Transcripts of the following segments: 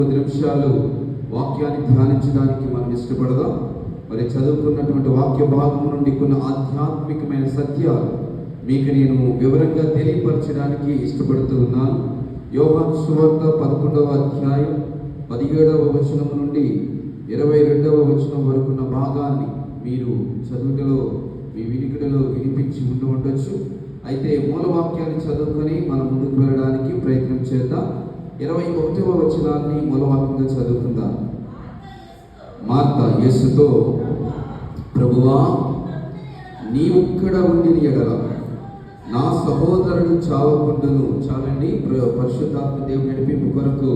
10 నిమిషాలు వాక్యాన్ని ధ్యానించడానికి మనం ఇష్టపడదాం. మరి చదువుకున్నటువంటి వాక్య భాగం నుండి కొన్ని ఆధ్యాత్మికమైన సత్యాలు మీకు నేను వివరంగా తెలియపరచడానికి ఇష్టపడుతూ ఉన్నాను. యోహాను సువార్త 11వ అధ్యాయం 17వ వచనం నుండి 22వ వచనం వరకున్న భాగాన్ని మీరు చదువుటలో మీ వినికిడిలో వినిపించి ఉండవచ్చు. అయితే మూలవాక్యాన్ని చదువుకొని మనం ముందుకు వెళ్ళడానికి ప్రయత్నం చేద్దాం. 21వ వచనాన్ని మూలవాక్యంగా చదువుకుందాం. మార్త యేసుతో, ప్రభువా, నీవుక్కడ ఉండిన ఎడల నా సహోదరుడు చావకుండును. చాలండి. పరిశుద్ధాత్మ దేవుని నడిపింపు కొరకు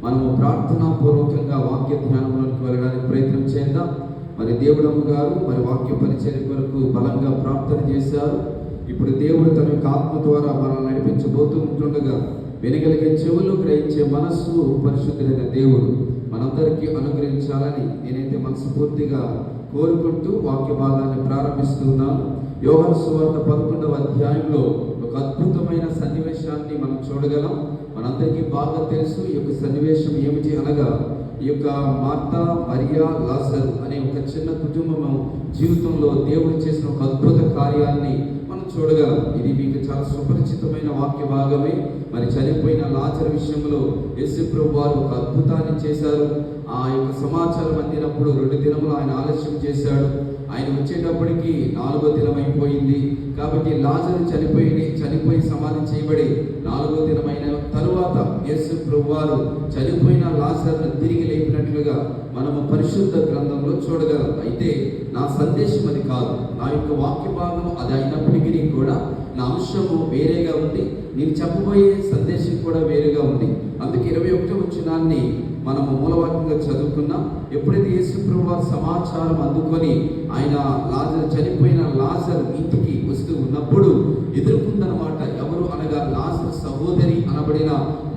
మనము ప్రార్థనాపూర్వకంగా వాక్య ధ్యానంలోకి వెళ్ళడానికి ప్రయత్నం చేద్దాం. మరి దేవుడమ్మ గారు మరి వాక్య పరిచర్య కొరకు బలంగా ప్రార్థన చేశారు. ఇప్పుడు దేవుడు తన యొక్క ఆత్మ ద్వారా మనల్ని నడిపించబోతూ ఉంటుండగా వినగలిగే చెవులు, గ్రహించే మనస్సు పరిశుద్ధుడైన దేవుడు మనందరికీ అనుగ్రహించాలని నేనైతే మనస్ఫూర్తిగా కోరుకుంటూ వాక్య భాగాన్ని ప్రారంభిస్తున్నాను. యోహాను సువార్త 11వ అధ్యాయంలో ఒక అద్భుతమైన సన్నివేశాన్ని మనం చూడగలం. మనందరికీ బాగా తెలుసు ఈ యొక్క సన్నివేశం ఏమిటి అనగా, ఈ యొక్క మార్త, మరియా, లాజరు అనే ఒక చిన్న కుటుంబం జీవితంలో దేవుడు చేసిన ఒక అద్భుత కార్యాన్ని మనం చూడగలం. ఇది మీకు చాలా సుపరిచితమైన వాక్య భాగమే. మరి చనిపోయిన లాజరు విషయంలో యేసు ప్రభువు వారు ఒక అద్భుతాన్ని చేశారు. ఆ యొక్క సమాచారం అందినప్పుడు 2 దినములు ఆయన ఆలస్యం చేశాడు. ఆయన వచ్చేటప్పటికి 4వ దినం అయిపోయింది. కాబట్టి లాజరు చనిపోయి సమాధి చేయబడి 4వ దినమైన తరువాత యేసు ప్రభువు వారు చనిపోయిన లాజరును తిరిగి లేపినట్లుగా మనము పరిశుద్ధ గ్రంథంలో చూడగలం. అయితే నా సందేశం అది కాదు, నా యొక్క వాక్య భాగం అది అయినప్పటికీ కూడా నా అంశము వేరేగా ఉంది. నేను చెప్పబోయే సందేశం కూడా వేరేగా ఉంది. అందుకే 21వ వచనాన్ని మనము మూలవాక్యంగా చదువుకున్నాం. ఎప్పుడైతే యేసు ప్రభువు వారు సమాచారం అందుకొని ఆయన చనిపోయిన లాజరు ఇంటికి వస్తూ ఉన్నప్పుడు ఎదుర్కొందనమాట. ఎవరు అనగా లాజరు సహోదరి అనబడిన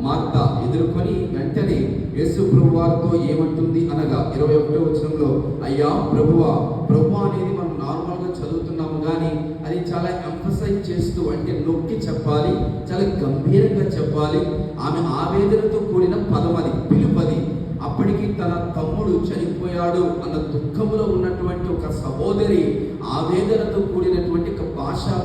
మార్త ఎదుర్కొని వెంటనే యేసు ప్రభువు వారితో ఏమంటుంది అనగా 21వ వచనంలో, అయ్యా ప్రభువా. ప్రభువా అనేది మనం నార్మల్గా చదువుతున్నాము, కానీ అది చాలా ఎంఫసైజ్ చేస్తూ, అంటే నొక్కి చెప్పాలి, చాలా గంభీరంగా చెప్పాలి. ఆమె ఆవేదనతో కూడిన పదం అది, పిలుపది. అప్పటికి తన తమ్ముడు చనిపోయాడు అన్న దుఃఖంలో ఉన్నటువంటి ఒక సహోదరి ఆవేదనతో కూడినటువంటి ఒక భాషా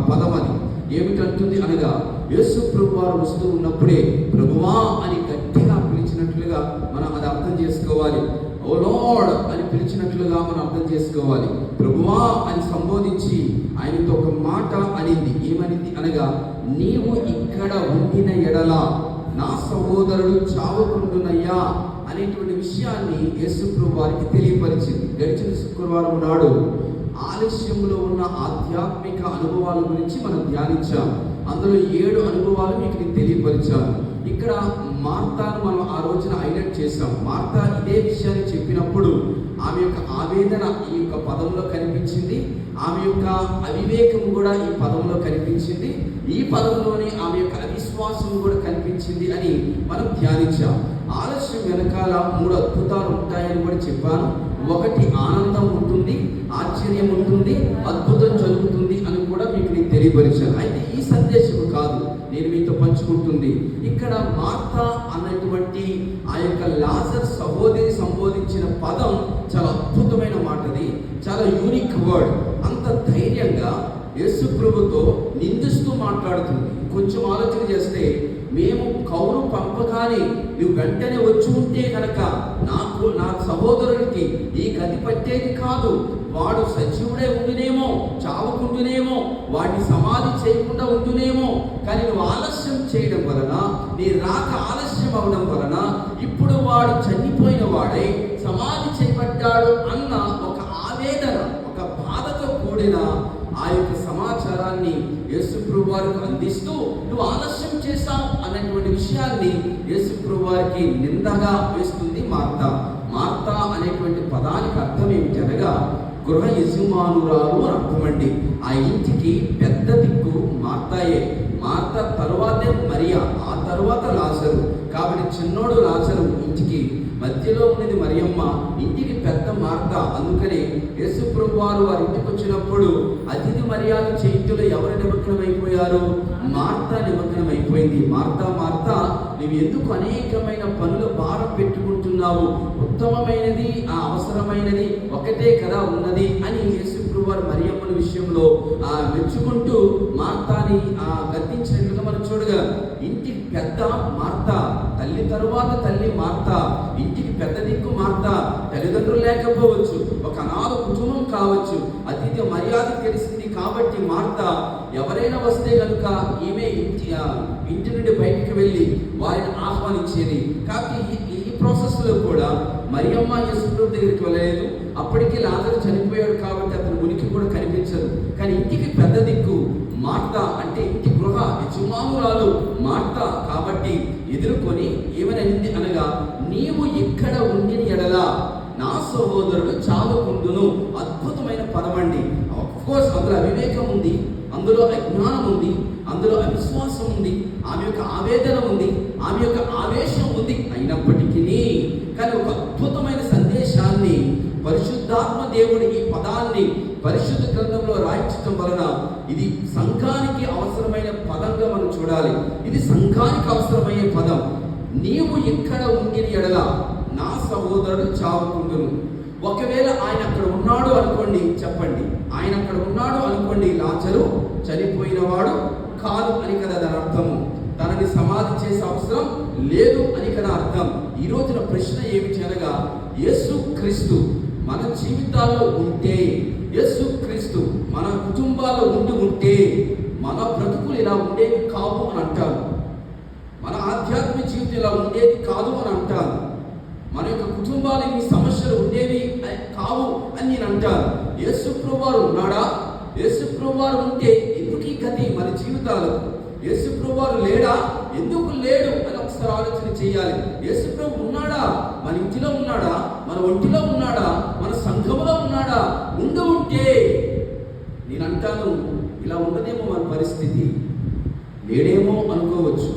పదం అది. ఏమిటంటుంది అనగా, యేసు ప్రభువు వారు వస్తూ ఉన్నప్పుడే ప్రభువా అని గట్టిగా పిలిచినట్లుగా మనం అది అర్థం చేసుకోవాలి. ఓ లార్డ్ అని పిలిచినట్లుగా మనం అర్థం చేసుకోవాలి. ప్రభువా అని సంబోధించి ఆయనతో ఒక మాట అనింది. ఏమనింది అనగా, నీవు ఇక్కడ ఉండిన ఎడల నా సహోదరుడు చావకుండునయ్యా అనేటువంటి విషయాన్ని యేసు ప్రభువు వారికి తెలియపరిచింది. గడిచిన శుక్రవారం నాడు ఆలస్యంలో ఉన్న ఆధ్యాత్మిక అనుభవాల గురించి మనం ధ్యానించాం. అందులో 7 అనుభవాలు మీకు నేను తెలియపరిచాను. ఇక్కడ మార్తాను మనం ఆ రోజున హైలైట్ చేశాం. మార్తా ఇదే విషయాన్ని చెప్పినప్పుడు ఆమె యొక్క ఆవేదన ఈ యొక్క పదంలో కనిపించింది. ఆమె యొక్క అవివేకం కూడా ఈ పదంలో కనిపించింది. ఈ పదంలోనే ఆమె యొక్క అవిశ్వాసం కూడా కనిపించింది అని మనం ధ్యానించాం. ఆలస్యం వెనకాల 3 అద్భుతాలు ఉంటాయని కూడా చెప్పాను. 1 ఆనందం ఉంటుంది, ఆశ్చర్యం ఉంటుంది, అద్భుతం జరుగుతుంది అని కూడా మీకు నేను తెలియపరిచాను. అయితే ఈ సందేశం కాదు నేను మీతో పంచుకుంటుంది. ఇక్కడ మార్త అన్నటువంటి ఆ యొక్క లాజర్ సహోదరి సంబోధించిన పదం చాలా అద్భుతమైన మాటది, చాలా యూనిక్ వర్డ్. అంత ధైర్యంగా యేసు ప్రభుతో నిందిస్తూ మాట్లాడుతుంది. కొంచెం ఆలోచన చేస్తే, మేము కౌరు పంపగానే నువ్వు వెంటనే వచ్చి ఉంటే కనుక నా సహోదరుడికి ఈ గతి పట్టేది కాదు. వాడు సజీవుడే ఉండునేమో, చావకుండునేమో, వాడిని సమాధి చేయకుండా ఉండునేమో. కానీ నువ్వు ఆలస్యం చేయడం వలన, నీ రాక ఆలస్యం అవడం వలన ఇప్పుడు వాడు చనిపోయిన వాడై సమాధి చేయబడ్డాడు అన్న ఒక ఆవేదన, ఒక బాధతో కూడిన ఆ యొక్క సమాచారాన్ని యేసు ప్రభువు వారికి అందిస్తూ, నువ్వు ఆలస్యం చేశావు అన్నటువంటి విషయాన్ని యేసు ప్రభువు వారికి నిందగా వేస్తుంది మార్త. మార్త అనేటువంటి పదానికి అర్థం ఏమిటి అనగా, గృహ యజమానురాలు అని అర్థమండి. ఆ ఇంటికి పెద్ద దిక్కు మార్తాయే. మార్త తరువాతే మరియా, ఆ తరువాత లాజరు. కాబట్టి చిన్నోడు లాజరు ఇంటికి మధ్యలో ఉన్నది మరియమ్మ, ఇంటికి పెద్ద మార్త. అందుకని యేసు ప్రభు వారు వారి ఇంటికి వచ్చినప్పుడు అతిథి మర్యాద చేతిలో ఎవరు నిమగ్నమైపోయారు? మార్త నిమగ్నమైపోయింది. మార్త, మార్త, నువ్వు ఎందుకు అనేకమైన పనుల భారం పెట్టుకుంటున్నావు? ఉత్తమమైనది, ఆ అవసరమైనది ఒకటే కదా ఉన్నది అని యేసు ప్రభు వారు మరియమ్మల విషయంలో మెచ్చుకుంటూ మార్తాని గద్దించినట్లుగా మనం చూడగలం. ఇంటికి పెద్ద మార్త, తల్లి తరువాత తల్లి మార్త, ఇంటికి పెద్ద దిక్కు మార్త. తల్లిదండ్రులు లేకపోవచ్చు, ఒక అనాథ కుటుంబం కావచ్చు, అతిథి మర్యాద తెలిసింది కాబట్టి మార్త ఎవరైనా వస్తే కనుక ఈమె ఇంటి నుండి బయటికి వెళ్ళి వారిని ఆహ్వానించేది. కాబట్టి ఈ ప్రాసెస్లో కూడా మరియమ్మ యేసు ప్రభు దగ్గరికి వెళ్ళలేదు. అప్పటికి లాజరు చనిపోయాడు కాబట్టి అతని ఉనికి కూడా కనిపించదు. కానీ ఇంటికి పెద్ద దిక్కు మార్త, అంటే ఇంటి గృహ యజమానురాలు మార్త కాబట్టి ఎదుర్కొని ఏమనింది అనగా, నీవు ఇక్కడ ఉండిన ఎడల నా సహోదరుడు చావుకుండును. అద్భుతమైన పదమండి. ఆఫ్కోర్స్ అందులో అవివేకం ఉంది, అందులో అజ్ఞానం ఉంది, అందులో అవిశ్వాసం ఉంది, ఆమె యొక్క ఆవేదన ఉంది, ఆమె యొక్క ఆవేశం ఉంది. అయినప్పటికీ కానీ ఒక అద్భుతమైన సందేశాన్ని పరిశుద్ధాత్మ దేవుడి ఈ పదాన్ని పరిశుద్ధ గ్రంథంలో రాయించడం వలన ఇది సంఘానికి అవసరమైన పదంగా మనం చూడాలి. ఇది సంఘానికి అవసరమయ్యే పదం. నీవు ఇక్కడ ఉండిన ఎడల నా సహోదరుడు చావుకుంటును. ఒకవేళ ఆయన అక్కడ ఉన్నాడు అనుకోండి, చెప్పండి, ఆయన అక్కడ ఉన్నాడు అనుకోండి, లాజరు చనిపోయిన వాడు కాదు అని కదా దాని అర్థము. తనని సమాధి చేసే అవసరం లేదు అని కదా అర్థం. ఈ రోజున ప్రశ్న ఏమిటి అనగా, యేసు క్రీస్తు మన జీవితాల్లో ఉంటే, యేసు క్రీస్తు మన కుటుంబాల్లో ఉంటే మన బ్రతుకులు ఇలా ఉండేవి కావు అని అంటారు. మన ఆధ్యాత్మిక జీవితం ఇలా ఉండేది కాదు అని అంటారు. మన యొక్క కుటుంబాలు ఈ సమస్యలు ఉండేవి కావు అని నేను అంటాను. యేసు ప్రభువారు ఉన్నాడా? యేసు ప్రభువారు ఉంటే ఎందుకు ఈ గతి మన జీవితాలకు? యేసు ప్రభువారు లేడా? ఎందుకు లేడు అని ఒకసారి ఆలోచన చేయాలి. యేసు ప్రభు ఉన్నాడా? మన ఇంటిలో ఉన్నాడా? మన ఒంటిలో ఉన్నాడా? మన సంఘంలో ఉన్నాడా? ఉంటే నేను అంటాను, ఇలా ఉండదేమో మన పరిస్థితి, లేడేమో అనుకోవచ్చు,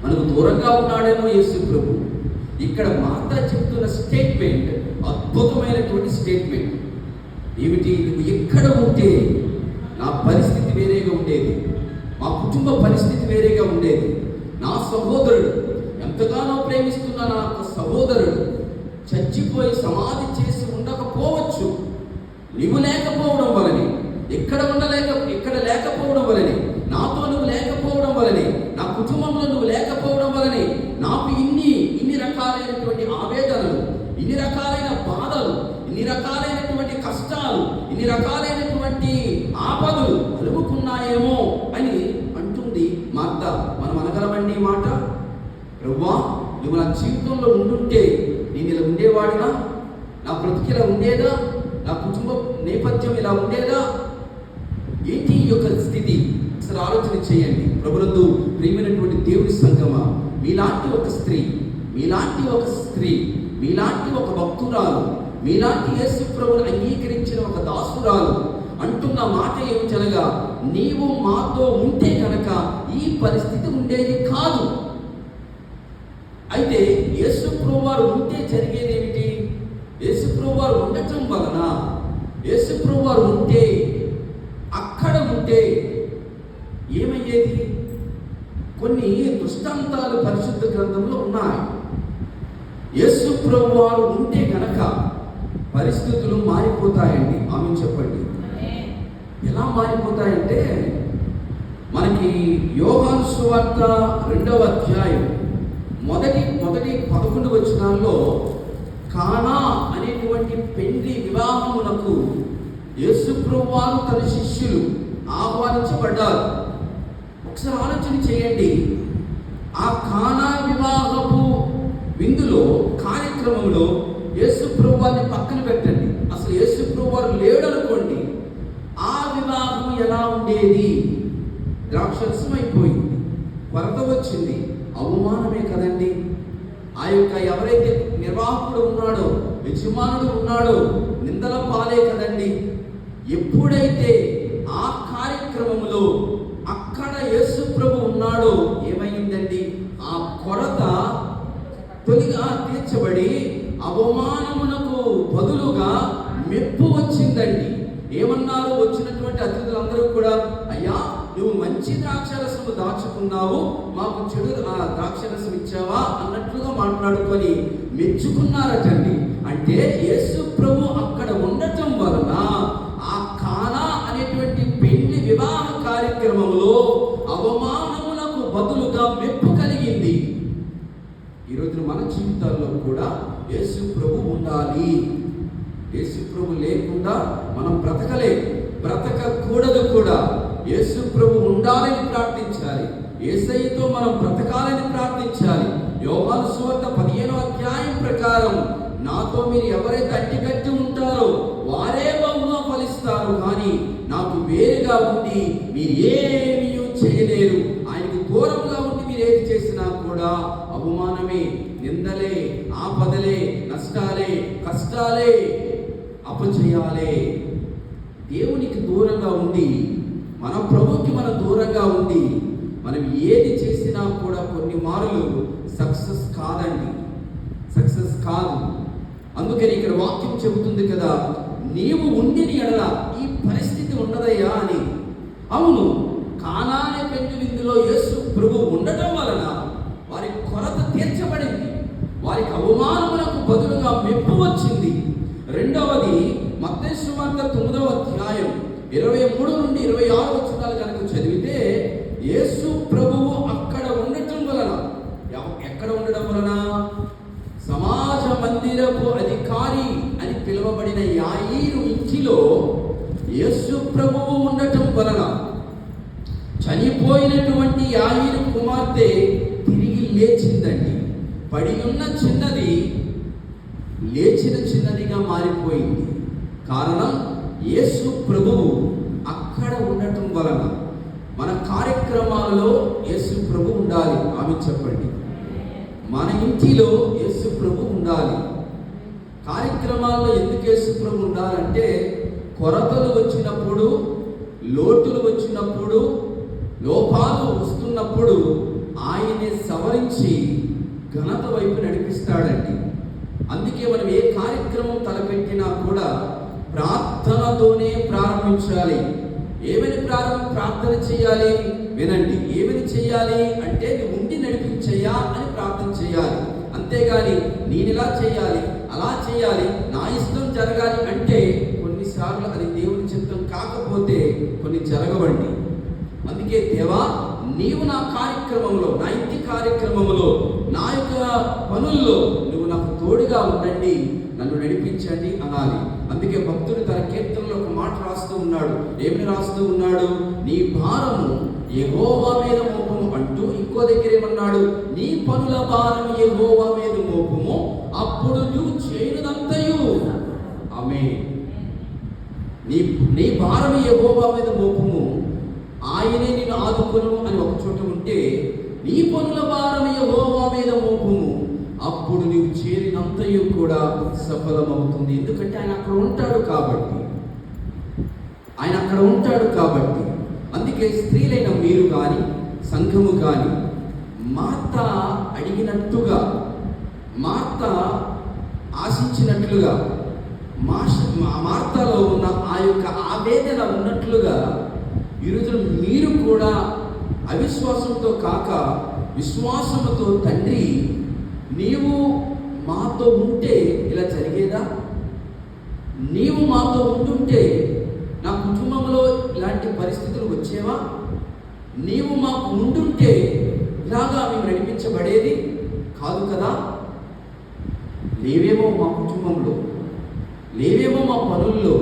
మనకు దూరంగా ఉన్నాడేమో యేసు ప్రభు. ఇక్కడ మార్త చెప్తున్న స్టేట్మెంట్ అద్భుతమైనటువంటి స్టేట్మెంట్. ఏమిటి? నువ్వు ఎక్కడ ఉంటే నా పరిస్థితి వేరేగా ఉండేది, మా కుటుంబ పరిస్థితి వేరేగా ఉండేది. నా సహోదరుడు, ఎంతగానో ప్రేమిస్తున్న నా సహోదరుడు చచ్చిపోయి సమాధి చేసి ఉండకపోవచ్చు. నువ్వు లేకపోవడం వలనే, ఇక్కడ లేకపోవడం వలనే, నాతో నువ్వు లేకపోవడం వలనే, నా కుటుంబంలో నువ్వు లేకపోవడం వలనే నాకు ఇన్ని రకాలైనటువంటి ఆవేదనలు, ఇన్ని రకాలైన బాధలు, ఇన్ని రకాలైనటువంటి కష్టాలు, ఇన్ని రకాలైనటువంటి ఆపదలు కలుగుకున్నాయేమో అని అంటుంది మార్త. మనం అనగలమండి ఈ మాట? ప్రభువా, నువ్వు నా జీవితంలో ఉండుంటే నేను ఇలా ఉండేవాడినా? నా బ్రతికి ఇలా ఉండేదా? నా కుటుంబ నేపథ్యం ఇలా ఉండేదా? ఏంటి ఈ యొక్క స్థితి? అసలు ఆలోచన చేయండి. ప్రభునందు ప్రియమైనటువంటి దేవుని సంగమా, మీలాంటి ఒక స్త్రీ, మీలాంటి ఒక భక్తురాలు, మీలాంటి యేసు ప్రభువును అంగీకరించిన ఒక దాసురాలు అంటున్న మాట ఏమిటనగా, నీవు మాతో ఉంటే కనుక ఈ పరిస్థితి ఉండేది కాదు. అయితే యేసు ప్రభువారు ఉంటే జరిగేది ఏమిటి? యేసు ప్రభువారు ఉండటం వలన, యేసు ప్రభువారు ఉంటే, అక్కడ ఉంటే ఏమయ్యేది? కొన్ని దృష్టాంతాలు పరిశుద్ధ గ్రంథంలో ఉన్నాయి. యేసు ప్రభువారు ఉంటే కనుక పరిస్థితులు మారిపోతాయండి. ఆమె చెప్పండి, ఎలా మారిపోతాయంటే, మనకి యోహాను సువార్త 2వ అధ్యాయం మొదటి 11 వచనాల్లో కానా అనేటువంటి పెండ్లి వివాహమునకు యేసు ప్రభువారు తన శిష్యులు ఆహ్వానించబడ్డారు. ఒకసారి ఆలోచన చేయండి. ఆ కానా వివాహపు విందులో, కార్యక్రమంలో యేసు ప్రభువారిని పక్కన పెట్టండి. అసలు యేసు ప్రభువారు లేడు అనుకోండి, ఆ వివాహం ఎలా ఉండేది? ద్రాక్షరసం అయిపోయింది, కొరత వచ్చింది, అవమానమే కదండి. ఆ యొక్క ఎవరైతే నిర్వాహకుడు ఉన్నాడో, యజమానుడు ఉన్నాడో, నిందల పాలే కదండి. ఎప్పుడైతే ఆ కార్యక్రమంలో అక్కడ యేసు ప్రభు ఉన్నాడో ఏమైందండి? ఆ కొరత తొలిగా తీర్చబడి అవమానమునకు బదులుగా మెప్పు వచ్చిందండి. ఏమన్నారు వచ్చినటువంటి అతిథులందరూ కూడా, అయ్యా నువ్వు మంచి ద్రాక్షరసము దాచుకున్నావు, మాకు చెడు ద్రాక్షరసం ఇచ్చావా అన్నట్లుగా మాట్లాడుకొని మెచ్చుకున్నారటండి. అంటే యేసు ప్రభు అక్కడ ఉండటం వలన ఆ కానా అనేటువంటి పెళ్లి వివాహ కార్యక్రమంలో అవమానములకు బదులుగా మెప్పు కలిగింది. ఈరోజు మన జీవితాల్లో కూడా యేసు ప్రభు ఉండాలి. యేసు ప్రభు లేకుండా మనం బ్రతకకూడదు కూడా. యేసు ప్రభు ఉండాలని ప్రార్థించాలి. యేసయ్యతో మనం బ్రతకాలని ప్రార్థించాలి. యోహాను సువార్త 15వ అధ్యాయం ప్రకారం, నాతో మీరు ఎవరైతే అంటికట్టి ఉంటారో వారే బహుగా ఫలిస్తారు, కానీ నాకు వేరుగా ఉండి మీరు ఏమీ చేయలేరు. ఆయనకు దూరంగా ఉండి మీరు ఏది చేసినా కూడా అవమానమే, నిందలే, ఆపదలే, నష్టాలే, కష్టాలే, అపజయాలే. దేవునికి దూరంగా ఉండి, మన ప్రభుకి మనం దూరంగా ఉండి మనం ఏది చేసినా కూడా కొన్ని మార్లు సక్సెస్ కాదు. అందుకని ఇక్కడ వాక్యం చెబుతుంది కదా, నీవు ఉండిని ఎడల ఈ పరిస్థితి ఉండదయ్యా అని. అవును, కానా అనే పెళ్లి విందులో యేసు ప్రభు ఉండటం వలన వారి కొరత తీర్చబడింది, వారికి అవమానములకు బదులుగా మెప్పు వచ్చింది. రెండవది, మత్తయి సువార్త 9వ అధ్యాయం 23 నుండి 26 వచనాలు కనుక చదివితే, యేసు ప్రభువు అక్కడ ఉండటం వలన, ఎక్కడ ఉండడం వలన, సమాజ మందిరపు అధికారి అని పిలువబడిన యాయీరు ఇంటిలో యేసు ప్రభువు ఉండటం వలన చనిపోయినటువంటి యాయీరు కుమార్తె తిరిగి లేచిందండి. పడి ఉన్న చిన్నది లేచిన చిన్నదిగా మారిపోయింది. కారణం యేసు ప్రభువు అక్కడ ఉండటం వలన. మన కార్యక్రమాలలో యేసు ప్రభు ఉండాలి. ఆమె చెప్పండి. మన ఇంటిలో యేసు ప్రభు ఉండాలి. కార్యక్రమాల్లో ఎందుకు యేసు ప్రభు ఉండాలంటే, కొరతలు వచ్చినప్పుడు, లోటులు వచ్చినప్పుడు, లోపాలు వస్తున్నప్పుడు ఆయనే సవరించి ఘనత వైపు నడిపిస్తాడండి. అందుకే మనం ఏ కార్యక్రమం తలపెట్టినా కూడా ప్రార్థనతోనే ప్రారంభించాలి. ఏమని ప్రార్థన చేయాలి? వినండి. ఏమని చేయాలి అంటే, నువ్వు ఉండి నడిపించయ్యా అని ప్రార్థన చేయాలి. అంతేగాని నేను ఇలా చేయాలి, అలా చేయాలి, నా ఇష్టం జరగాలి అంటే కొన్నిసార్లు అది దేవుని చిత్తం కాకపోతే కొన్ని జరగవండి. అందుకే దేవా, నీవు నా కార్యక్రమంలో, నా ఇంటి కార్యక్రమంలో, నా యొక్క పనుల్లో నువ్వు నాకు తోడుగా ఉండండి, నన్ను నడిపించండి అనాలి. అందుకే భక్తుడు తన కీర్తనలో ఒక మాట రాస్తూ ఉన్నాడు. ఏమని రాస్తూ ఉన్నాడు? నీ భారము యెహోవా మీద మోపము అంటూ, ఇంకో దగ్గర ఏమన్నాడు? నీ పనుల భారం యెహోవా మీద మోపము, అప్పుడు నువ్వు చేయనిదంతయు. ఆమేన్. నీ భారం యెహోవా మీద మోపము, ఆయనే నిన్ను ఆదుకొను అని ఒక చోట ఉంటే, నీ పనుల భారం యెహోవా మీద మోపము, అప్పుడు నీవు చేరినంతయు కూడా సఫలమవుతుంది. ఎందుకంటే ఆయన అక్కడ ఉంటాడు కాబట్టి. అందుకే స్త్రీలైన మీరు కానీ, సంఘము కానీ, మార్త అడిగినట్టుగా, మార్త ఆశించినట్లుగా, మార్తలో ఉన్న ఆ యొక్క ఆవేదన ఉన్నట్లుగా ఈరోజు మీరు కూడా అవిశ్వాసంతో కాక విశ్వాసంతో, తండ్రి నీవు మాతో ఉంటే ఇలా జరిగేదా? నీవు మాతో ఉంటుంటే నా కుటుంబంలో ఇలాంటి పరిస్థితులు వచ్చేవా? నీవు మాకు ఉంటుంటే ఇలాగా మేము నడిపించబడేది కాదు కదా? లేవేమో మా కుటుంబంలో, లేవేమో మా పనుల్లో,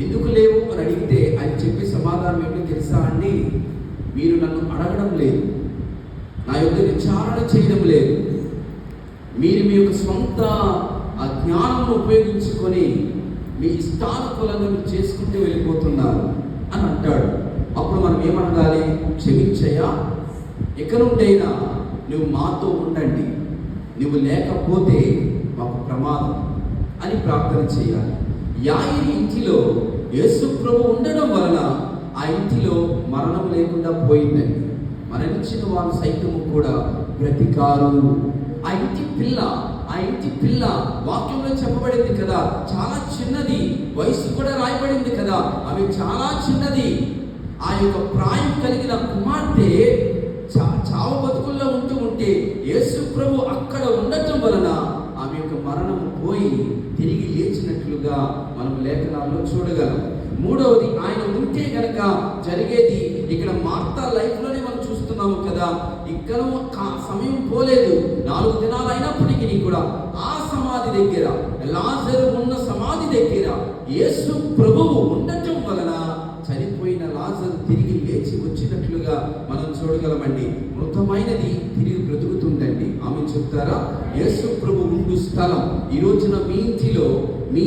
ఎందుకు లేవు అని అడిగితే ఆయన చెప్పే సమాధానం ఏంటో తెలుసా అండి? మీరు నన్ను అడగడం లేదు, నా యొక్క విచారణ చేయడం లేదు, మీరు మీ యొక్క సొంత ఆ జ్ఞానం ఉపయోగించుకొని మీ ఇష్టానుకూలంగా మీరు చేసుకుంటూ వెళ్ళిపోతున్నారు అని అంటాడు. అప్పుడు మనం ఏమనగాలి? క్షమించయ్యా, ఇక నుండైనా నువ్వు మాతో ఉండండి, నువ్వు లేకపోతే మాకు ప్రమాదం అని ప్రార్థన చేయాలి. యాయిరు ఇంటిలో యేసు ప్రభు ఉండడం వలన ఆ ఇంటిలో మరణం లేకుండా పోయిందండి. మరణించిన వారు సైతము కూడా బ్రతికారు. ఆ ఇంటి ఇంటి పిల్ల వాక్యంలో చెప్పబడింది కదా, చాలా చిన్నది, వయసు కూడా రాయబడింది కదా, ఆమె చాలా చిన్నది. ఆ యొక్క ప్రాయం కలిగిన కుమార్తె చావు బతుకుల్లో ఉంటే యేసు ప్రభు అక్కడ ఉండటం వలన ఆమె యొక్క మరణము పోయి తిరిగి లేచినట్లుగా మనం లేఖనాల్లో చూడగలం. మూడవది, ఆయన ఉంటే గనక జరిగేది ఇక్కడ మార్తా లైఫ్ లోనే మనం చూస్తున్నాము కదా, ఇక్కడ సమయం పోలేదు, 4 దినాలు అయినప్పటికీ కూడా ఆ సమాధి దగ్గర, లాజరు ఉన్న సమాధి దగ్గర యేసు ప్రభువు ఉండటం వలన చనిపోయిన లాజరు తిరిగి లేచి వచ్చినట్లుగా మనం చూడగలమండి. మృతమైనది తిరిగి బ్రతుకుతుందండి. ఆమె చెప్తారా, యేసు ప్రభు ఉండు స్థలం ఈ రోజున మీ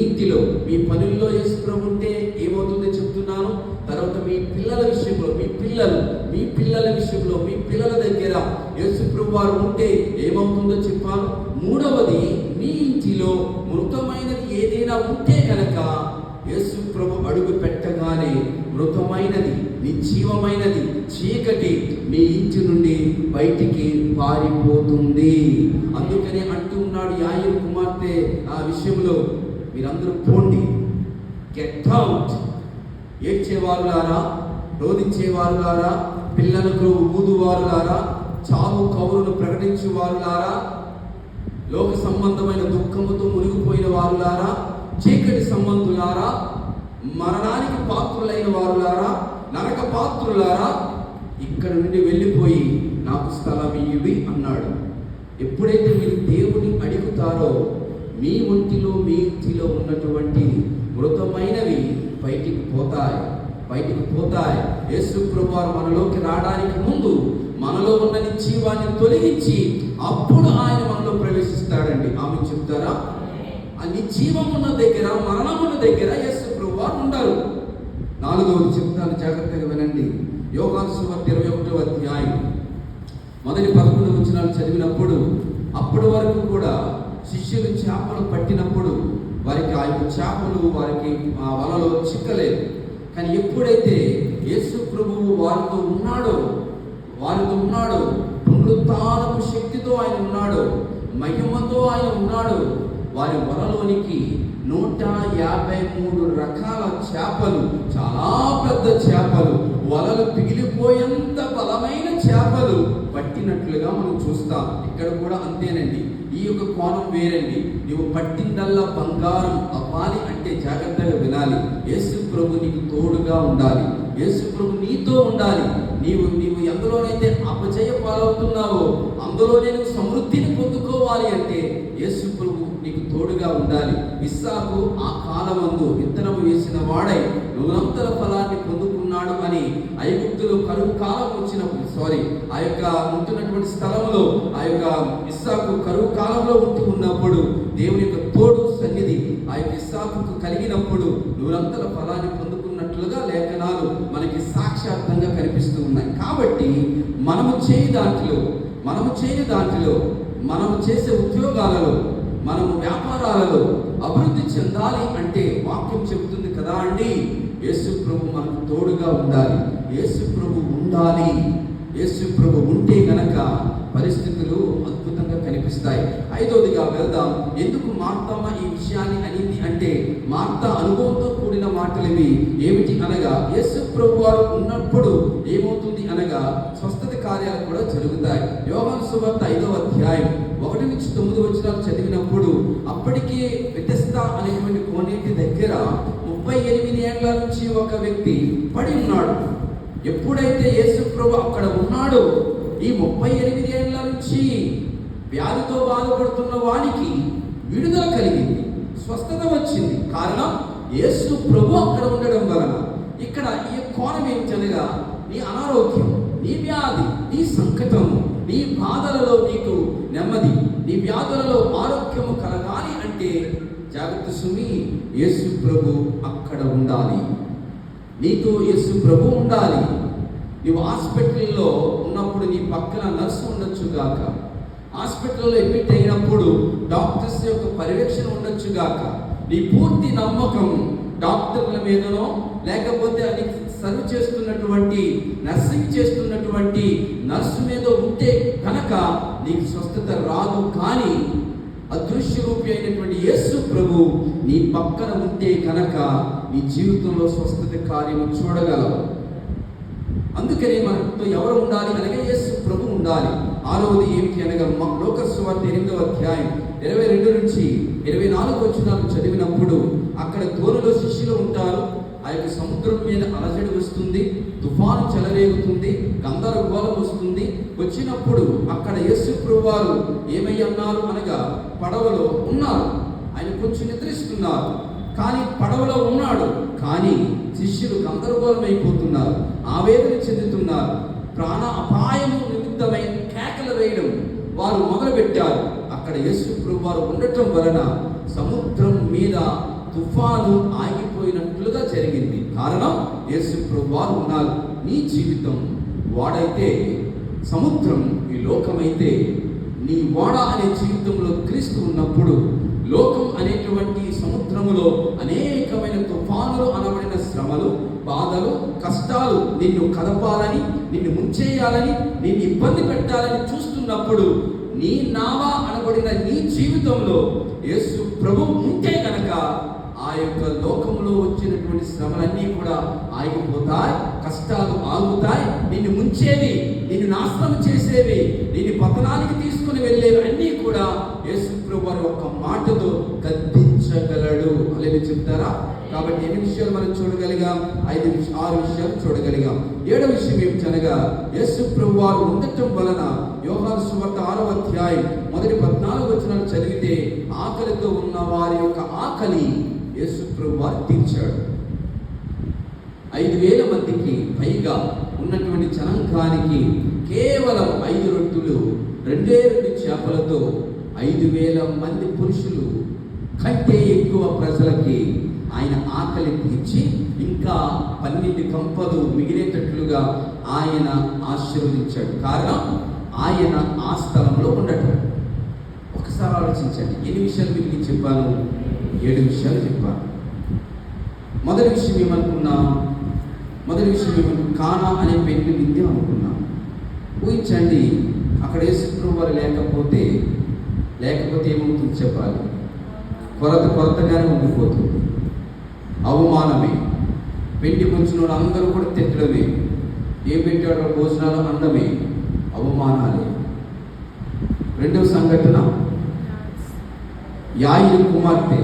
ఇంటిలో, మీ పనుల్లో యేసు ప్రభు ఉంటే ఏమవుతుందో చెప్తున్నాను. తర్వాత మీ పిల్లల విషయంలో, మీ పిల్లల దగ్గర యేసు ప్రభు వారు ఉంటే ఏమవుతుందో చెప్పాను. మూడవది, మీ ఇంటిలో మృతమైనది ఏదైనా ఉంటే గనక యేసు ప్రభు అడుగు పెట్టగానే మృతమైనది, నిర్జీవమైనది, చీకటి మీ ఇంటి నుండి బయటికి పారిపోతుంది. అందుకనే అంటూ ఉన్నాడు యాయిరు కుమార్తె ఆ విషయంలో, మీరందరూ పోండి, గెట్ అవుట్. ఏడ్చేవారులారా, రోధించేవారులారా, పిల్లలకు ఊదువారులారా, చావు కౌరును ప్రకటించేవారులారా, లోక సంబంధమైన దుఃఖముతో మునిగిపోయిన వారులారా, చీకటి సంబంధులారా, మరణానికి పాత్రులైన వారులారా, నరక పాత్రులారా, ఇక్కడ నుండి వెళ్ళిపోయి నాకు స్థలం ఇవి అన్నాడు. ఎప్పుడైతే మీరు దేవుని అడుగుతారో మీ ఇంటిలో ఉన్నటువంటి మృతమైనవి బయటికి పోతాయి. యేసు ప్రభువు మనలోకి రావడానికి ముందు మనలో ఉన్న జీవాన్ని తొలగించి అప్పుడు ఆయన మనలో ప్రవేశిస్తాడండి. ఆమె చెప్తారా, ఆ జీవం ఉన్న దగ్గర, మరణం ఉన్న దగ్గర యేసు ప్రభువు ఉండరు. 4వది చెప్తాను, జాగ్రత్తగా వినండి. యోహాను సువార్త 21వ అధ్యాయం మొదటి 11 వచనాలు చదివినప్పుడు, అప్పటి వరకు కూడా శిష్యులు చేపలు పట్టినప్పుడు వారికి ఆ యొక్క చేపలు వారికి ఆ వలలో చిక్కలేదు. కానీ ఎప్పుడైతే యేసు ప్రభువు వారితో ఉన్నాడో, పునరుత్థానపు శక్తితో ఆయన ఉన్నాడు, మహిమతో ఆయన ఉన్నాడు, వారి వలలోనికి 153 రకాల చేపలు, చాలా పెద్ద చేపలు, వలలు పిగిలిపోయేంత బలమైన చేపలు పట్టినట్లుగా మనం చూస్తాం. ఇక్కడ కూడా అంతేనండి. ఈ యొక్క కోణం వేరండి. నువ్వు పట్టిందల్లా బంగారం అవ్వాలి అంటే జాగ్రత్తగా వినాలి. యేసు ప్రభు నీకు తోడుగా ఉండాలి, యేసు ప్రభు నీతో ఉండాలి. నీవు ఎందులోనైతే అపజయ పాలవుతున్నావో అందులోనే నువ్వు సమృద్ధిని పొందుకోవాలి అంటే యేసు ప్రభు నీకు తోడుగా ఉండాలి. ఇస్సాకు ఆ కాలమందు విత్తనం వేసిన వాడై 100 ఫలాన్ని పొందుకున్నాడు అని ఐగుప్తులో కరువు కాలం వచ్చినప్పుడు, ఆ యొక్క ఉంటున్నటువంటి స్థలంలో ఆ యొక్క ఇస్సాకు కరువు కాలంలో ఉన్నప్పుడు దేవుని యొక్క తోడు సన్నిధి ఆ యొక్క ఇస్సాకుకు కలిగినప్పుడు 100 ఫలాన్ని పొందుకున్నట్లుగా లేఖనాలు మనకి సాక్షాత్తంగా కనిపిస్తూ ఉన్నాయి. కాబట్టి మనము చేయని దాంట్లో, మనము చేసే ఉద్యోగాలలో, మనము వ్యాపారాలలో అభివృద్ధి చెందాలి అంటే వాక్యం చెబుతుంది కదా అండి, యేసు ప్రభు మనకు తోడుగా ఉండాలి. యేసు ప్రభు ఉంటే గనక పరిస్థితులు అద్భుతంగా కనిపిస్తాయి. 5వదిగా వెళ్దాం. ఎందుకు మార్తమ్మ ఈ విషయాన్ని అనింది అంటే, మార్త అనుభవంతో కూడిన మాటలు ఇవి. ఏమిటి అనగా, యేసు ప్రభు వారు ఉన్నప్పుడు ఏమవుతుంది అనగా స్వస్థత కార్యాలు కూడా జరుగుతాయి. యోహాను సువార్త 5వ అధ్యాయం 1-9 వచనాలు చదివినప్పుడు, అప్పటికే బెతెస్దా అనేటువంటి కోనేటి దగ్గర 38 ఏళ్ల నుంచి ఒక వ్యక్తి పడి ఉన్నాడు. ఎప్పుడైతే యేసు ప్రభు అక్కడ ఉన్నాడో ఈ 38 ఏళ్ల నుంచి వ్యాధితో బాధపడుతున్న వానికి విడుదల కలిగింది, స్వస్థత వచ్చింది. కారణం యేసు ప్రభు అక్కడ ఉండడం వలన. ఇక్కడ ఈ కోణం ఏమిటనగా, నీ అనారోగ్యం, నీ వ్యాధి, నీ సంకటము, నీ బాధలలో నీకు నెమ్మది, నీ వ్యాధులలో ఆరోగ్యము కలగాలి అంటే జాగ్రత్త సుమి, యేసు ప్రభు అక్కడ ఉండాలి. నీతో యేసు ప్రభు ఉండాలి. నీవు హాస్పిటల్లో ఉన్నప్పుడు నీ పక్కన నర్సు ఉండొచ్చు గాక, హాస్పిటల్లో అడ్మిట్ అయినప్పుడు డాక్టర్స్ యొక్క పర్యవేక్షణ ఉండొచ్చు గాక, నీ పూర్తి నమ్మకం డాక్టర్ల మీదనో లేకపోతే అది సర్వ్ చేస్తున్నటువంటి నర్సింగ్ చేస్తున్నటువంటి నర్సు మీద ఉంటే కనుక నీకు స్వస్థత రాదు. కానీ అదృశ్య రూపి అయినటువంటి యేసు ప్రభు నీ పక్కన ఉంటే కనుక నీ జీవితంలో స్వస్థత కార్యము చూడగలవు. అందుకనే మనతో ఎవరు ఉండాలి అనగా యేసు ప్రభు ఉండాలి. ఆరవది ఏమిటి అనగా లోక సువార్త 8వ అధ్యాయం 22 నుంచి 24 వచనాలు చదివినప్పుడు అక్కడ దోణిలో శిష్యులు ఉంటారు. ఆ యొక్క సముద్రం మీద అలజడి వస్తుంది, తుఫాను చెలరేగుతుంది, గందరగోళం వస్తుంది. వచ్చినప్పుడు అక్కడ యేసు ప్రభు వారు ఏమై అన్నారు అనగా పడవలో ఉన్నారు. ఆయన కొంచెం నిద్రిస్తున్నారు, కానీ పడవలో ఉన్నాడు. కానీ శిష్యులు గందరగోళం అయిపోతున్నారు, ఆవేదన చెందుతున్నారు. ప్రాణ అపాయము నిమిత్తమై కేకలు వేయడం వారు మొదలుపెట్టారు. అక్కడ యేసు ప్రభు వారు ఉండటం వలన సముద్రం మీద తుఫాను ఆగిపోయినట్లుగా జరిగింది. కారణం యేసు ప్రభు వారు ఉన్నారు. నీ జీవితం వాడైతే సముద్రం, ఈ లోకమైతే నీ వాడ అనే జీవితంలో క్రీస్తు ఉన్నప్పుడు లోకం అనేటువంటి సముద్రములో అనేకమైన తుఫానులు అనబడిన శ్రమలు, బాధలు, కష్టాలు నిన్ను కదపాలని, నిన్ను ముంచేయాలని, నిన్ను ఇబ్బంది పెట్టాలని చూస్తున్నప్పుడు నీ నావా అనబడిన నీ జీవితంలో యేసు ప్రభు ఉంటే కనుక ఆ యొక్క లోకంలో వచ్చినటువంటి శ్రమలన్నీ కూడా ఆగిపోతాయి, కష్టాలు ఆగుతాయి. నిన్ను ముంచేవి, నిన్ను నాశనం చేసేవి, నిన్ను పతనానికి తీసుకుని వెళ్ళేవి అన్నీ కూడా యేసు ప్రభు వారి ఒక్క మాటతో గద్దించగలడు. అలాగే చెప్తారా? కాబట్టి ఎన్ని విషయాలు మనం చూడగలిగాం? 6 విషయాలు చూడగలిగాం. 7వ విషయం ఏమిటనగా యేసు ప్రభు వారు ఉండటం వలన యోహాను సువార్త 6వ అధ్యాయం మొదటి 14 వచనాలు చదివితే ఆకలితో ఉన్న వారి యొక్క ఆకలి యేసు ప్రభు వారు తీర్చాడు. 5,000 మందికి పైగా ఉన్నటువంటి జనాంగానికి కేవలం 5 రొట్టెలు 2 చేపలతో 5,000 మంది పురుషులు కంటే ఎక్కువ ప్రజలకి ఆయన ఆకలి తీర్చి ఇంకా 12 కంపలు మిగిలేటట్లుగా ఆయన ఆశీర్వదించాడు. కారణం ఆయన ఆ స్థలంలో ఉండటం. ఒకసారి ఆలోచించండి, ఎన్ని విషయాలు మీకు చెప్పాను? 7 విషయాలు చెప్పాను. మొదటి విషయం ఏమనుకున్నాం? కానా అనే పెళ్లి విద్య అనుకున్నాం. ఊహించండి, అక్కడ యేసు ప్రభు వారు లేకపోతే ఏమవుతుంది చెప్పాలి? కొరతగానే ఉండిపోతుంది, అవమానమే. పెళ్లికి వచ్చిన వాళ్ళు అందరూ కూడా తిట్టడమే, ఏం పెట్టాడో భోజనాలు అనడమే, అవమానాలే. 2వ సంఘటన, యాయిరు కుమార్తె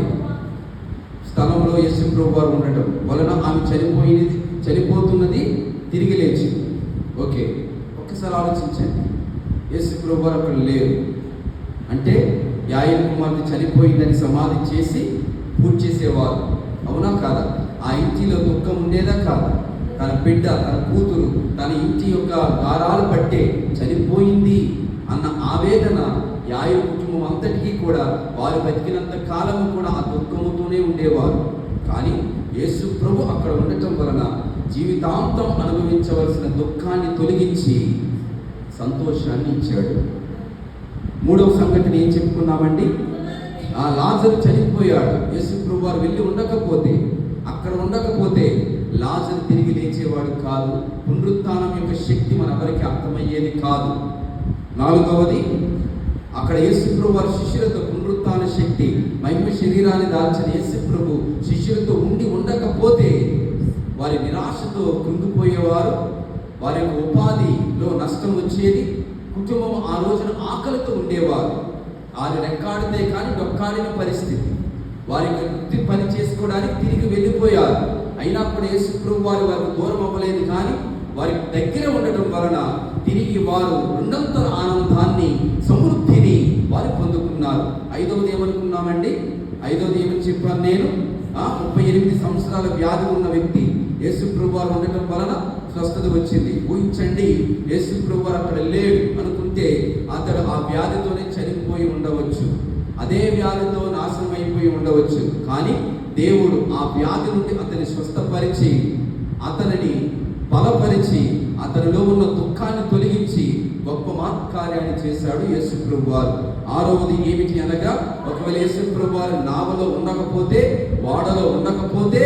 స్థలంలో యేసు ప్రభు వారు ఉండటం వలన ఆమె చనిపోతున్నది, తిరిగి లేచి. ఓకే, ఒక్కసారి ఆలోచించండి, యేసు ప్రభు వారు అక్కడ లేరు అంటే యాయిరు కుమార్తె చనిపోయిందని సమాధి చేసి పూజ చేసేవారు, అవునా కాదా? ఆ ఇంటిలో దుఃఖం ఉండేదా కాదా? తన బిడ్డ, తన కూతురు తన ఇంటి యొక్క గారాలు పట్టే చనిపోయింది అన్న ఆవేదన యాయిరు కుటుంబం అంతటికీ కూడా వారు బతికినంత కాలము కూడా ఆ దుఃఖముతోనే ఉండేవారు. కానీ యేసు ప్రభు అక్కడ ఉండటం వలన జీవితాంతం అనుభవించవలసిన దుఃఖాన్ని తొలగించి సంతోషాన్ని ఇచ్చాడు. 3వ సంగతిని ఏం చెప్పుకున్నామండి? ఆ లాజరు చనిపోయాడు. యేసు ప్రభు వారు వెళ్ళి అక్కడ ఉండకపోతే లాజరు తిరిగి లేచేవాడు కాదు. పునరుత్థానం యొక్క శక్తి మనెవరికి అర్థమయ్యేది కాదు. 4వది, అక్కడ యేసు ప్రభు వారి శిష్యులతో పునరుత్థాన శక్తి, మహిమ శరీరాన్ని దాల్చిన యేసు ప్రభు శిష్యులతో ఉండకపోతే వారి నిరాశతో కృంగిపోయేవారు, వారి యొక్క ఉపాధిలో నష్టం వచ్చేది, కుటుంబం ఆ రోజున ఆకలితో ఉండేవారు. వారి రెక్కాడితే కానీ డొక్కాడిన పరిస్థితి, వారి వృత్తి పని చేసుకోవడానికి తిరిగి వెళ్ళిపోయారు. అయినా కూడా యేసు ప్రభు వారికి దూరం అవ్వలేదు, కానీ వారి దగ్గర ఉండటం వలన తిరిగి వారు రెండంతల ఆనందాన్ని, సమృద్ధిని వారు పొందుకున్నారు. 5వది ఏమనుకున్నామండి? 5వది ఏమని చెప్పాను నేను? 38 సంవత్సరాల వ్యాధి ఉన్న వ్యక్తి యేసు ప్రభు వారు ఉండటం వలన స్వస్థత వచ్చింది. ఊహించండి, యేసు ప్రభు వారు అక్కడ లేడు అనుకుంటే అతడు ఆ వ్యాధితోనే చనిపోయి ఉండవచ్చు, అదే వ్యాధితో నాశనం అయిపోయి ఉండవచ్చు. కానీ దేవుడు ఆ వ్యాధి నుండి అతన్ని స్వస్థపరిచి, అతనిని బలపరిచి, అతనిలో ఉన్న దుఃఖాన్ని తొలగించి గొప్ప మహత్కార్యాన్ని చేశాడు యేసు ప్రభు వారు. 6వది ఏమిటి అనగా, ఒకవేళ యేసు ప్రభు వారు నావలో ఉండకపోతే, వాడలో ఉండకపోతే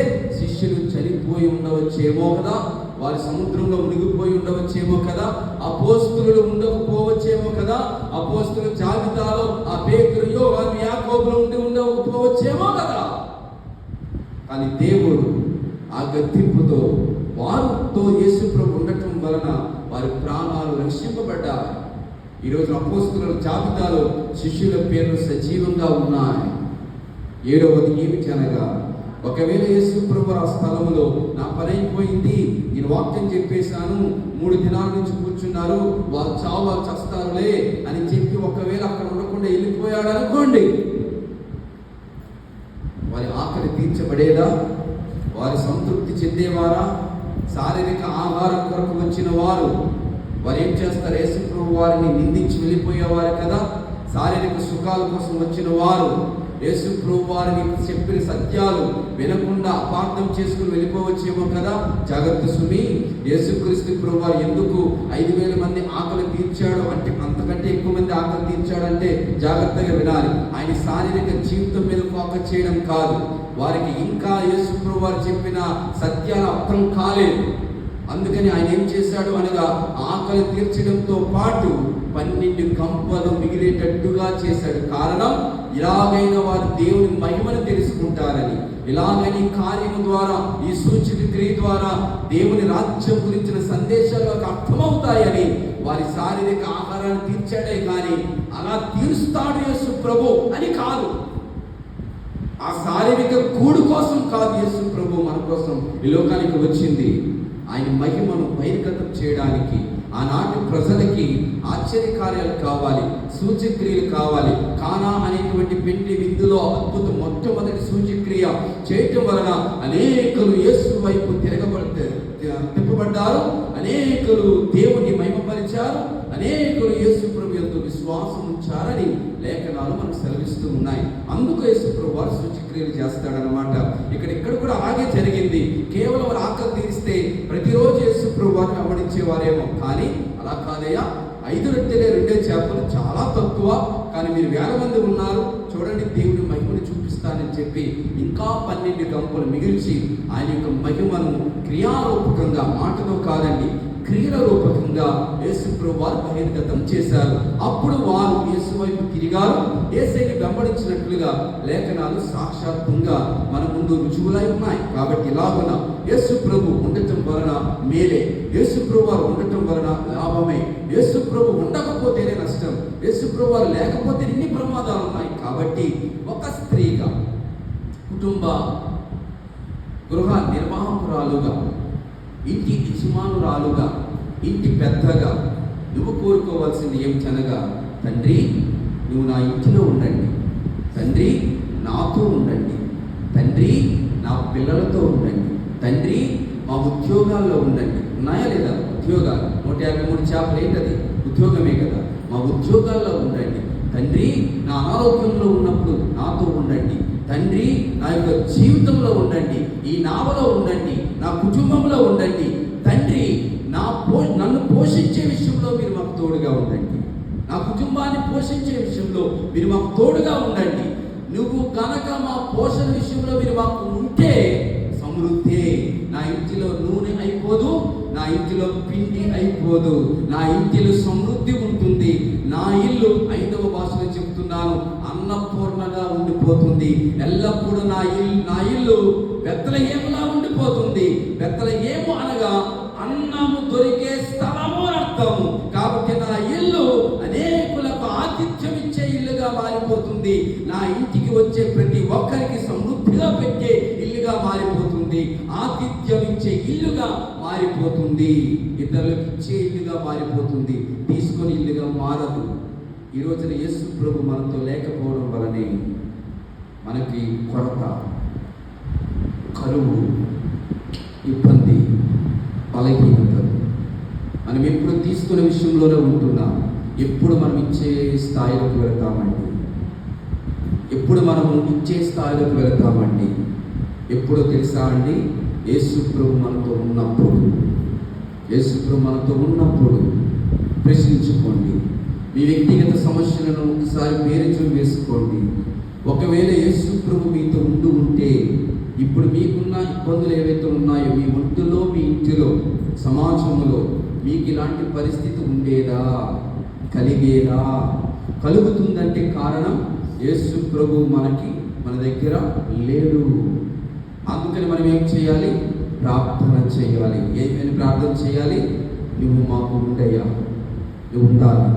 చనిపోయి ఉండవచ్చేమో కదా, వారి సముద్రంలో మునిగిపోయి ఉండవచ్చేమో కదా, అపోస్తలులు ఉండకపోవచ్చేమో కదా, అపోస్తలుల జాబితాలో ఆ పేతురు, యోహాను, యాకోబులు ఉండకపోవచ్చేమో కదా. కానీ దేవుడు ఆ గద్దింపుతో వారితో యేసు ప్రభు ఉండటం వలన వారి ప్రాణాలు రక్షింపబడ్డాయి. ఈరోజు అపోస్తలుల జాబితాలో శిష్యుల పేర్లు సజీవంగా ఉన్నాయి. 7వది ఏమిటి అనగా, ఒకవేళ యేసు ప్రభు ఆ స్థలంలో నా పని అయిపోయింది, నేను వాక్యం చెప్పేశాను, 3 దినాల నుంచి కూర్చున్నారు, వాళ్ళు చస్తారులే అని చెప్పి ఒకవేళ అక్కడ ఉండకుండా వెళ్ళిపోయాడు అనుకోండి, వారి ఆకలి తీర్చబడేదా? వారి సంతృప్తి చెందేవారా? శారీరక ఆహారం కొరకు వచ్చిన వారు ఏం చేస్తారు? యేసు ప్రభు వారిని నిందించి వెళ్ళిపోయేవారు కదా. శారీరక సుఖాల కోసం వచ్చిన వారు యేసు ప్రభు వారిని చెప్పిన సత్యాలు వినకుండా అపార్థం చేసుకుని వెళ్ళిపోవచ్చేమో కదా. జాగ్రత్త సుమి. యేసుక్రీస్తు ప్రభు వారు ఎందుకు 5,000 మంది ఆకలి తీర్చాడు అంటే, అంతకంటే ఎక్కువ మంది ఆకలి తీర్చాడంటే జాగ్రత్తగా వినాలి. ఆయన శారీరక జీవితం మీద ఫోకస్ చేయడం కాదు, వారికి ఇంకా యేసు ప్రభు వారు చెప్పిన సత్యాలు అర్థం కాలేదు. అందుకని ఆయన ఏం చేశాడు అనగా, ఆకలి తీర్చడంతో పాటు 12 కంపలు మిగిలేటట్టుగా చేశాడు. కారణం, ఇలాగైనా వారు దేవుని మహిమను తెలుసుకుంటారని, ఇలాగని కార్యము ద్వారా, ఈ సూచక క్రియ ద్వారా దేవుని రాజ్యం గురించిన సందేశాలు అర్థమవుతాయని వారి శారీరక ఆహారాన్ని తీర్చాడే కానీ అలా తీరుస్తాడు యేసు ప్రభు అని కాదు. ఆ శారీరక కూడు కోసం కాదు యేసు ప్రభు మన కోసం ఈ లోకానికి వచ్చింది. ఆయన మహిమను బహిర్గతం చేయడానికి ఆనాటి ప్రజలకి ఆశ్చర్యకార్యాలు కావాలి, సూచక్రియలు కావాలి. కానా అనేటువంటి పెండ్లి విందులో అద్భుతం మొట్టమొదటి సూచక్రియ చేయటం వలన అనేకులు యేసు వైపు తిప్పబడ్డారు, అనేకులు దేవుని మహిమపరిచారు, అనేకులు యేసు ప్రభు యందు విశ్వాసం ఉంచారని లేఖనాలు మనకు సెలవిస్తూ ఉన్నాయి. అందుకు యేసు ప్రభు వారు సూచక్రియలు చేస్తాడనమాట. ఇక్కడ కూడా అలాగే జరిగింది. కేవలం వారు ఆకలి తీరిస్తే ప్రతిరోజు యేసు ప్రభు వారిని వెంబడించేవారేమో, కానీ అలా కాదయ్యా, 5 రొట్టెలే 2 చేపలు చాలా తక్కువ, కానీ మీరు 1000 మంది ఉన్నారు, చూడండి దేవుని మహిమను చూపిస్తానని చెప్పి ఇంకా 12 కంపలు మిగిల్చి ఆయన యొక్క మహిమను క్రియారూపకంగా, మాటతో కాదండి, క్రియల రూపకంగా యేసు ప్రభు వారు బహిర్గతం చేశారు. అప్పుడు వారు యేసు వైపు తిరిగారు, యేసుని వెంబడించినట్లుగా లేఖనాలు సాక్షాత్తుగా మన ముందు రుజువులై ఉన్నాయి. కాబట్టి ఇలాగున యేసు ప్రభు ఉండటం వలన మేలే, యేసు ప్రభు వారు ఉండటం వలన లాభమే. యేసు ప్రభు ఉండకపోతేనే నష్టం, యేసు ప్రభు వారు లేకపోతే ఇన్ని ప్రమాదాలు ఉన్నాయి. కాబట్టి ఒక స్త్రీగా, కుటుంబ గృహ నిర్వాహకురాలుగా, ఇంటి యజమానురాలుగా, ఇంటి పెద్దగా నువ్వు కోరుకోవాల్సింది ఏమిటనగా, తండ్రి నువ్వు నా ఇంటిలో ఉండండి, తండ్రి నాతో ఉండండి, తండ్రి నా పిల్లలతో ఉండండి, తండ్రి మా ఉద్యోగాల్లో ఉండండి. ఉన్నాయా లేదా ఉద్యోగాలు? 153 చేపలు ఏంటది? ఉద్యోగమే కదా. మా ఉద్యోగాల్లో ఉండండి తండ్రి, నా అనారోగ్యంలో ఉన్నప్పుడు నాతో ఉండండి తండ్రి, నా యొక్క జీవితంలో ఉండండి, ఈ నావలో ఉండండి, నా కుటుంబంలో ఉండండి తండ్రి, నన్ను పోషించే విషయంలో మీరు మాకు తోడుగా ఉండండి, నా కుటుంబాన్ని పోషించే విషయంలో మీరు మాకు తోడుగా ఉండండి. నువ్వు కనుక మా పోషణ విషయంలో మీరు మాకు ఉంటే సమృద్ధి. నా ఇంటిలో నూనె అయిపోదు, నా ఇంటిలో పిండి అయిపోదు, నా ఇంటిలో సమృద్ధి ఉంటుంది. నా ఇల్లు 5వ భాషలో చెప్తున్నాను, అన్నపూర్ణగా ఉండిపోతుంది. ఎల్లప్పుడూ నా ఇల్లు బెత్లెహేములా ఉండిపోతుంది. బెత్లెహేము అనగా అన్నము దొరికే స్థలము అర్థము. కాబట్టి నా ఇల్లు అనేకులకు ఆతిథ్యం ఇచ్చే ఇల్లుగా మారిపోతుంది. నా ఇంటికి వచ్చే ప్రతి ఒక్కరికి సమృద్ధిగా పెట్టే ఇల్లుగా మారిపోతుంది, ఆతిథ్యం ఇచ్చే ఇల్లుగా మారిపోతుంది, ఇతరులకు ఇచ్చే ఇల్లుగా మారిపోతుంది, తీసుకొని ఇల్లుగా మారదు. ఈ రోజున యేసు ప్రభు మనతో లేకపోవడం వలనే మనకి కొరత, కరువు, ఇబ్బంది, బలహీనత. మనం ఎప్పుడు తీసుకునే విషయంలోనే ఉంటున్నాం. ఎప్పుడు మనం ఇచ్చే స్థాయిలోకి వెళ్తామండి, ఎప్పుడు మనము ఇచ్చే స్థాయిలోకి వెళ్తామండి. ఎప్పుడో తెలుసా అండి? యేసు ప్రభు మనతో ఉన్నప్పుడు, యేసు ప్రభు మనతో ఉన్నప్పుడు ప్రశ్నించుకోండి. మీ వ్యక్తిగత సమస్యలను ఒకసారి బేరీజు వేసుకోండి. ఒకవేళ యేసు ప్రభు మీతో ఉంటే ఇప్పుడు మీకున్న ఇబ్బందులు ఏవైతే ఉన్నాయో మీ ఒంటిలో, మీ ఇంటిలో, సమాజంలో మీకు ఇలాంటి పరిస్థితి ఉండేదా, కలిగేదా? కలుగుతుందంటే కారణం యేసు ప్రభు మన దగ్గర లేడు. అందుకని మనం ఏం చేయాలి? ప్రార్థన చేయాలి. ఏమైనా ప్రార్థన చేయాలి? నువ్వు మాకు ఉండయ్యా, నువ్వు ఉండాలి,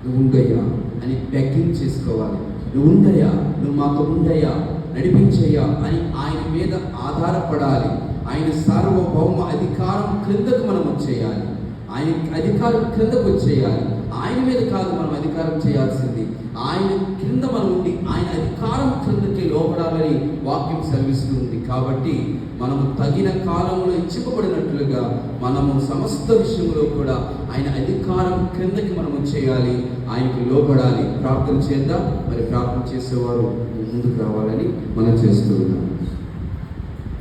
నువ్వు ఉండయ్యా అని బెగ్గింగ్ చేసుకోవాలి. నువ్వు ఉండయ్యా, నువ్వు మాకు ఉండయ్యా, నడిపించయ్యా అని ఆయన మీద ఆధారపడాలి. ఆయన సార్వభౌమ అధికారం క్రిందకు మనం వచ్చేయాలి. ఆయన అధికారం క్రిందకు వచ్చేయాలి. ఆయన మీద కాదు మనం అధికారం చేయాల్సింది, ఆయన క్రింద మనం ఉండి ఆయన అధికారం క్రిందకి లోపడాలని వాక్యం సెలవిస్తుంది. కాబట్టి మనము తగిన కాలంలో ఇచ్చిపబడినట్లుగా మనము సమస్త విషయంలో కూడా ఆయన అధికారం క్రిందకి మనము చేయాలి, ఆయనకి లోపడాలి. ప్రార్థన చేద్దాం. మరి ప్రార్థన చేసేవారు ముందుకు రావాలని మనం చేస్తూ ఉన్నాం.